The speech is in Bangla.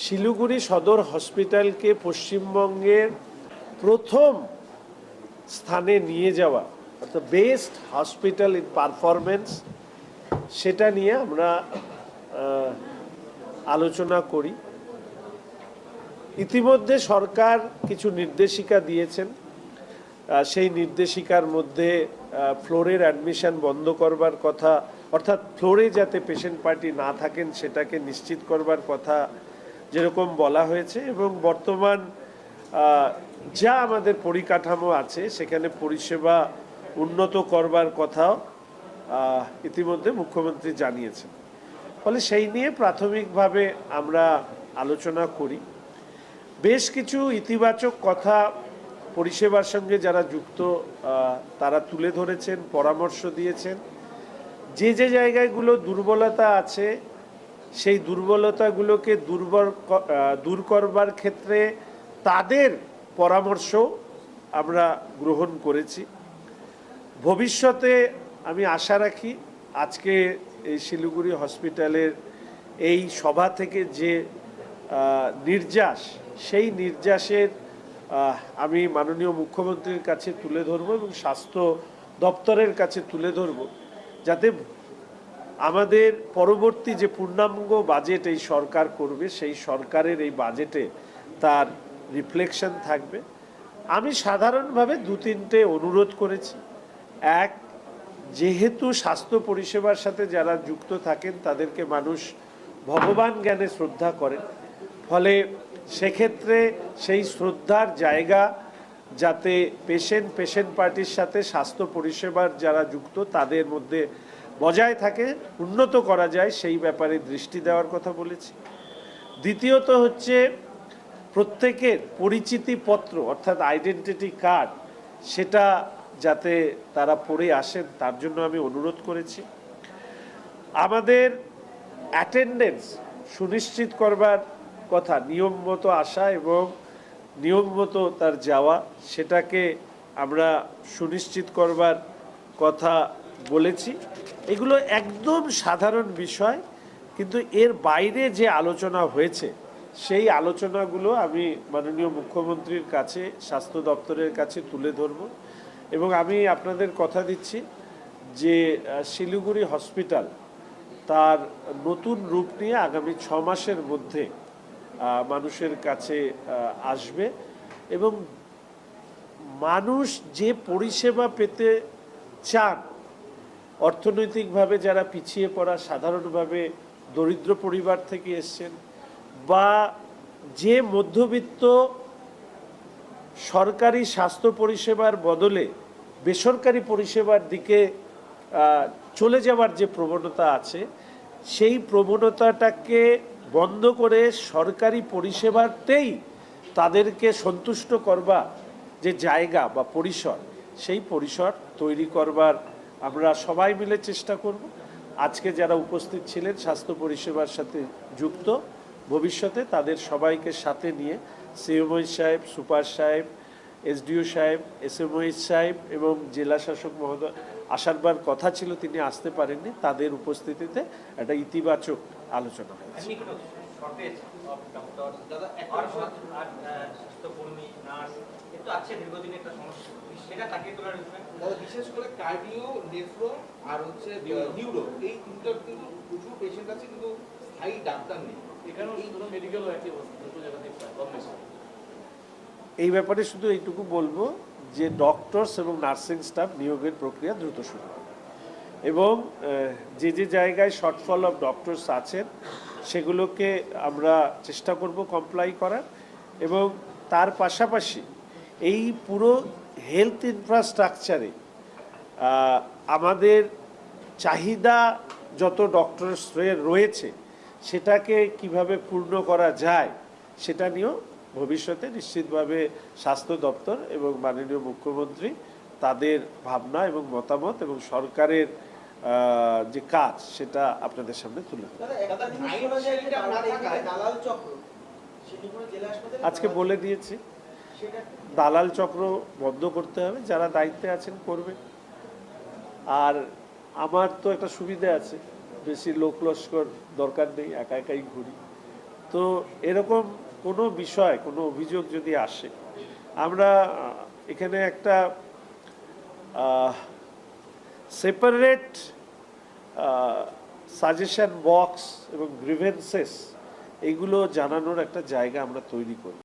শিলিগুড়ি সদর হসপিটালকে পশ্চিমবঙ্গের প্রথম স্থানে নিয়ে যাওয়া, অর্থাৎ বেস্ট হসপিটাল ইন পারফরমেন্স, সেটা নিয়ে আমরা আলোচনা করি। ইতিমধ্যে সরকার কিছু নির্দেশিকা দিয়েছেন। সেই নির্দেশিকার মধ্যে ফ্লোরের অ্যাডমিশন বন্ধ করবার কথা, অর্থাৎ ফ্লোরে যাতে পেশেন্ট পার্টি না থাকেন সেটাকে নিশ্চিত করবার কথা যেরকম বলা হয়েছে, এবং বর্তমান যা আমাদের পরিকাঠামো আছে সেখানে পরিষেবা উন্নত করবার কথাও ইতিমধ্যে মুখ্যমন্ত্রী জানিয়েছেন। ফলে সেই নিয়ে প্রাথমিকভাবে আমরা আলোচনা করি। বেশ কিছু ইতিবাচক কথা পরিষেবার সঙ্গে যারা যুক্ত তারা তুলে ধরেছেন, পরামর্শ দিয়েছেন। যে যে জায়গাগুলো দুর্বলতা আছে সেই দুর্বলতাগুলোকে দূর করবার ক্ষেত্রে তাদের পরামর্শ আমরা গ্রহণ করেছি। ভবিষ্যতে আমি আশা রাখি আজকে এই শিলিগুড়ি হসপিটালের এই সভা থেকে যে নির্যাস, সেই নির্যাসের আমি মাননীয় মুখ্যমন্ত্রীর কাছে তুলে ধরব এবং স্বাস্থ্য দপ্তরের কাছে তুলে ধরব, যাতে আমাদের পরবর্তী যে পূর্ণাঙ্গ বাজেট এই সরকার করবে সেই সরকারের এই বাজেটে তার রিফ্লেকশন থাকবে। আমি সাধারণভাবে দু তিনটে অনুরোধ করেছি। এক, যেহেতু স্বাস্থ্য পরিষেবার সাথে যারা যুক্ত থাকেন তাদেরকে মানুষ ভগবান জ্ঞানে শ্রদ্ধা করেন, ফলে সেক্ষেত্রে সেই শ্রদ্ধার জায়গা যাতে পেশেন্ট পার্টির সাথে স্বাস্থ্য পরিষেবার যারা যুক্ত তাদের মধ্যে বজায় থাকে, উন্নত করা যায়, সেই ব্যাপারে দৃষ্টি দেওয়ার কথা বলেছি। দ্বিতীয়ত হচ্ছে প্রত্যেকের পরিচিতিপত্র অর্থাৎ আইডেন্টিটি কার্ড সেটা যাতে তারা পড়ে আসেন তার জন্য আমি অনুরোধ করেছি। আমাদের অ্যাটেন্ডেন্স সুনিশ্চিত করবার কথা, নিয়ম মতো আসা এবং নিয়ম মতো তার যাওয়া, সেটাকে আমরা সুনিশ্চিত করবার কথা বলেছি। এগুলো একদম সাধারণ বিষয়, কিন্তু এর বাইরে যে আলোচনা হয়েছে সেই আলোচনাগুলো আমি মাননীয় মুখ্যমন্ত্রীর কাছে, স্বাস্থ্য দপ্তরের কাছে তুলে ধরব। এবং আমি আপনাদের কথা দিচ্ছি যে শিলিগুড়ি হসপিটাল তার নতুন রূপ নিয়ে আগামী 6 মাসের মধ্যে মানুষের কাছে আসবে, এবং মানুষ যে পরিষেবা পেতে চান, অর্থনৈতিকভাবে যারা পিছিয়ে পড়া, সাধারণভাবে দরিদ্র পরিবার থেকে এসছেন, বা যে মধ্যবিত্ত সরকারি স্বাস্থ্য পরিষেবার বদলে বেসরকারি পরিষেবার দিকে চলে যাওয়ার যে প্রবণতা আছে, সেই প্রবণতাটাকে বন্ধ করে সরকারি পরিষেবাতেই তাদেরকে সন্তুষ্ট করবা যে জায়গা বা পরিসর, সেই পরিসর তৈরি করবার আমরা সবাই মিলে চেষ্টা করব। আজকে যারা উপস্থিত ছিলেন স্বাস্থ্য পরিষেবার সাথে যুক্ত, ভবিষ্যতে তাদের সবাইকে সাথে নিয়ে সিএমওএইচ সাহেব, সুপার সাহেব, এসডিও সাহেব, এসএমওএইচ সাহেব এবং জেলা শাসক মহোদয় আসারবার কথা ছিল, তিনি আসতে পারেননি। তাদের উপস্থিতিতে একটা ইতিবাচক আলোচনা হয়েছে। বিশেষ করে কার্ডিও, নেফ্রো আর হচ্ছে নিউরো, এই তিনটার কিন্তু প্রচুর পেশেন্ট আছে, কিন্তু স্থায়ী ডাক্তার নেই। এই ব্যাপারে শুধু এইটুকু বলবো যে ডক্টরস এবং নার্সিং স্টাফ নিয়োগের প্রক্রিয়া দ্রুত শুরু হবে, এবং যে যে জায়গায় শর্টফল অফ ডক্টরস আছেন সেগুলোকে আমরা চেষ্টা করব কমপ্লাই করার, এবং তার পাশাপাশি এই পুরো হেলথ ইনফ্রাস্ট্রাকচারে আমাদের চাহিদা যত ডক্টরসের রয়েছে সেটাকে কিভাবে পূর্ণ করা যায় সেটা নিয়েও ভবিষ্যতে নিশ্চিতভাবে স্বাস্থ্য দপ্তর এবং মাননীয় মুখ্যমন্ত্রী তাদের ভাবনা এবং মতামত এবং সরকারের যে কাজ সেটা আপনাদের সামনে তুলে ধরবে। আজকে বলে দিয়েছি, দালাল চক্র বন্ধ করতে হবে, যারা দায়িত্বে আছেন করবে। আর আমার তো একটা সুবিধা আছে, বেশি লোক লস্কর দরকার নেই, একা একাই ঘুরি, তো এরকম কোনো বিষয়, কোনো অভিযোগ যদি আসে, আমরা এখানে একটা সেপারেট সাজেশন বক্স এবং গ্রিভেন্সেস এইগুলো জানানোর একটা জায়গা আমরা তৈরি করি।